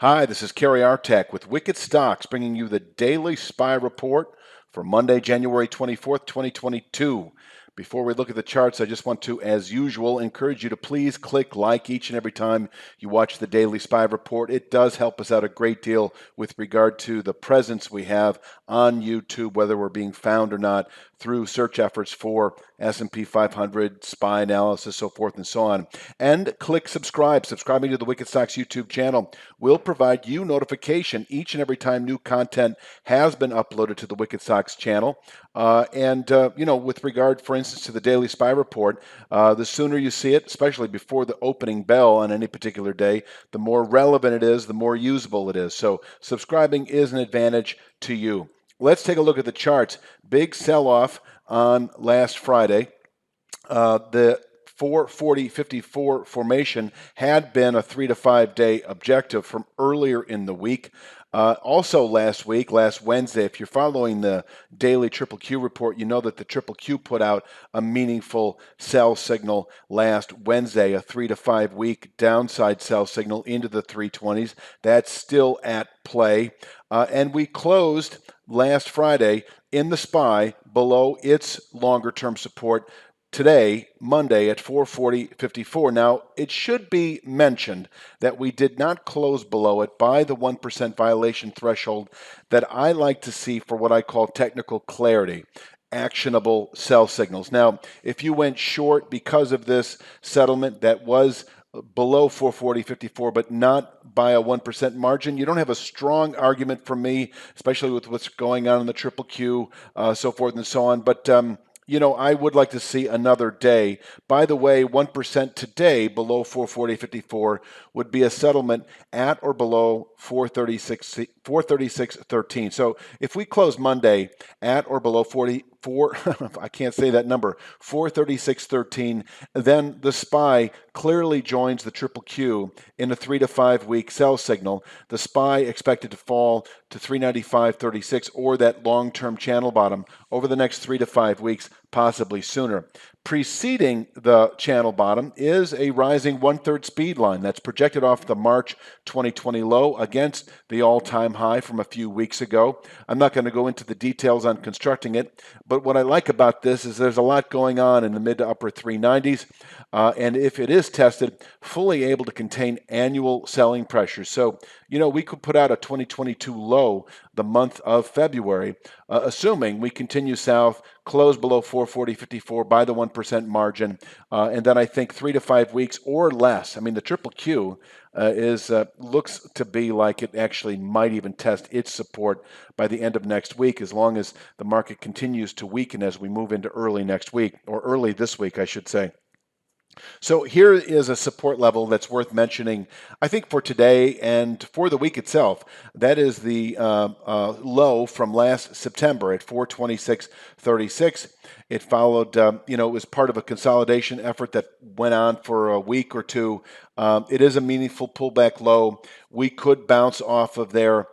Hi, this is Kerry Artek with Wicked Stocks, bringing you the daily SPY report for Monday, January 24th, 2022. Before we look at the charts, I just want to, as usual, encourage you to please click like each and every time you watch the daily SPY report. It does help us out a great deal with regard to the presence we have on YouTube, whether we're being found or not through search efforts for S&P 500, SPY analysis, so forth and so on. And click subscribe. Subscribing to the Wicked Stocks YouTube channel will provide you notification each and every time new content has been uploaded to the Wicked Stocks channel. With regard, for instance, to the daily SPY report, the sooner you see it, especially before the opening bell on any particular day, the more relevant it is, the more usable it is. So subscribing is an advantage to you. Let's take a look at the charts. Big sell-off on last Friday. The 440.54 formation had been a 3 to 5 day objective from earlier in the week. Also last Wednesday, if you're following the daily Triple Q report, you know that the Triple Q put out a meaningful sell signal last Wednesday, a 3 to 5 week downside sell signal into the 320s. That's still at play. And we closed last Friday in the SPY below its longer term support today, Monday, at 440.54. Now, it should be mentioned that we did not close below it by the 1% violation threshold that I like to see for what I call technical clarity, actionable sell signals. Now, if you went short because of this settlement that was below 440.54, but not by a 1% margin, you don't have a strong argument from me, especially with what's going on in the Triple Q, so forth and so on. But I would like to see another day. By the way, 1% today below 440.54 would be a settlement at or below 436.13. So if we close Monday at or below 44, I can't say that number, 436.13, then the SPY clearly joins the Triple Q in a 3 to 5 week sell signal. The SPY expected to fall to 395.36 or that long-term channel bottom over the next 3 to 5 weeks, possibly sooner. Preceding the channel bottom is a rising 1/3 speed line that's projected off the March 2020 low against the all-time high from a few weeks ago. I'm not going to go into the details on constructing it, but what I like about this is there's a lot going on in the mid to upper 390s, and if it is tested, fully able to contain annual selling pressure. So, we could put out a 2022 low the month of February, assuming we continue south, close below 440.54 by the 1% margin, and then I think 3 to 5 weeks or less. I mean, the Triple Q looks to be like it actually might even test its support by the end of next week, as long as the market continues to weaken as we move into early next week, or early this week, I should say. So here is a support level that's worth mentioning, I think, for today and for the week itself. That is the low from last September at 426.36. It followed, it was part of a consolidation effort that went on for a week or two. It is a meaningful pullback low. We could bounce off of there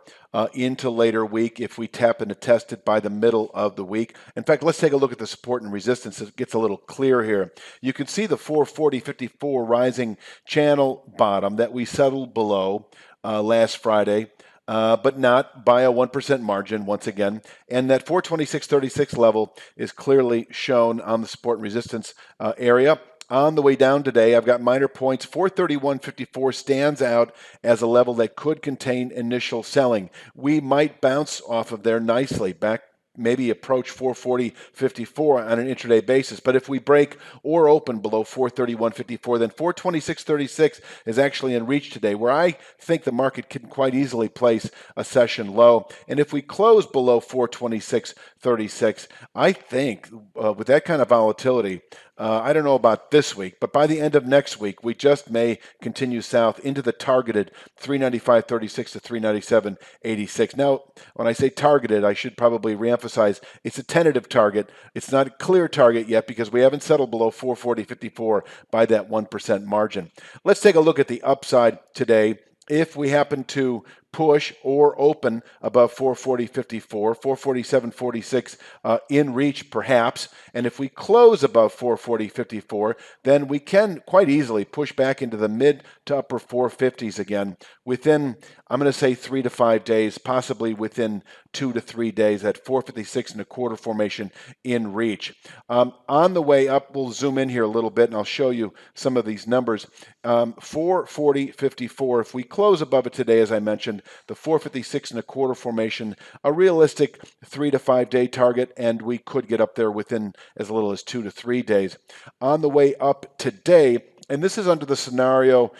into later week if we tap into test it by the middle of the week. In fact, let's take a look at the support and resistance. It gets a little clear here. You can see the 440.54 rising channel bottom that we settled below last Friday. But not by a 1% margin once again. And that 426.36 level is clearly shown on the support and resistance area. On the way down today, I've got minor points. 431.54 stands out as a level that could contain initial selling. We might bounce off of there nicely, back maybe approach 440.54 on an intraday basis. But if we break or open below 431.54, then 426.36 is actually in reach today, where I think the market can quite easily place a session low. And if we close below 426.36, I think with that kind of volatility, I don't know about this week, but by the end of next week, we just may continue south into the targeted 395.36 to 397.86. Now, when I say targeted, I should probably reemphasize it's a tentative target. It's not a clear target yet because we haven't settled below 440.54 by that 1% margin. Let's take a look at the upside today. If we happen to push or open above 440.54, 447.46 in reach perhaps. And if we close above 440.54, then we can quite easily push back into the mid to upper 450s again within, I'm going to say 3 to 5 days, possibly within 2 to 3 days at 456 and a quarter formation in reach. On the way up, we'll zoom in here a little bit and I'll show you some of these numbers. 440.54, if we close above it today, as I mentioned, the 456 and a quarter formation, a realistic 3 to 5 day target, and we could get up there within as little as 2 to 3 days. On the way up today, and this is under the scenario,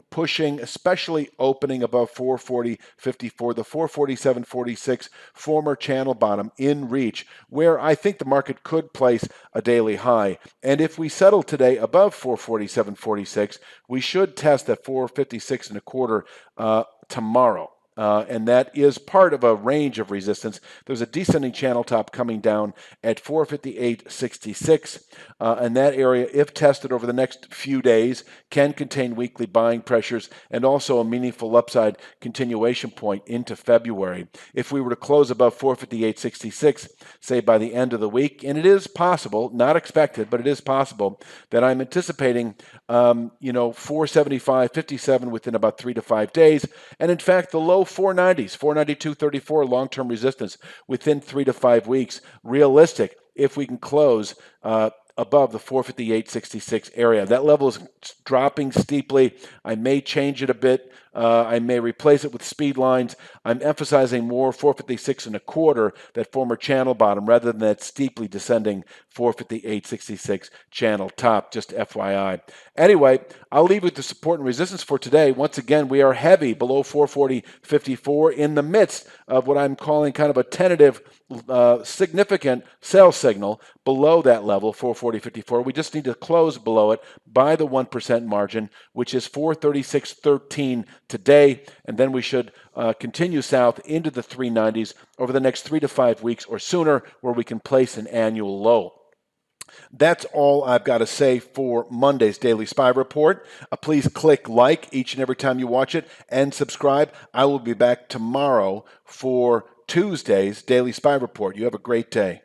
pushing, especially opening above 440.54, the 447.46 former channel bottom in reach, where I think the market could place a daily high. And if we settle today above 447.46, we should test at 456 and a quarter tomorrow. And that is part of a range of resistance. There's a descending channel top coming down at 458.66, and that area, if tested over the next few days, can contain weekly buying pressures and also a meaningful upside continuation point into February. If we were to close above 458.66, say by the end of the week, and it is possible, not expected, but it is possible, that I'm anticipating 475.57 within about 3 to 5 days, and in fact the low 490s, 492.34 long-term resistance within 3 to 5 weeks, realistic if we can close above the 458.66 area. That level is dropping steeply. I may change it a bit. I may replace it with speed lines. I'm emphasizing more 456 and a quarter, that former channel bottom, rather than that steeply descending 458.66 channel top, just FYI. Anyway, I'll leave with the support and resistance for today. Once again, we are heavy below 440.54 in the midst of what I'm calling kind of a tentative significant sell signal below that level, 440.54. We just need to close below it by the 1% margin, which is 436.13 today, and then we should continue south into the 390s over the next 3 to 5 weeks or sooner, where we can place an annual low. That's all I've got to say for Monday's Daily SPY Report. Please click like each and every time you watch it and subscribe. I will be back tomorrow for Tuesday's Daily SPY Report. You have a great day.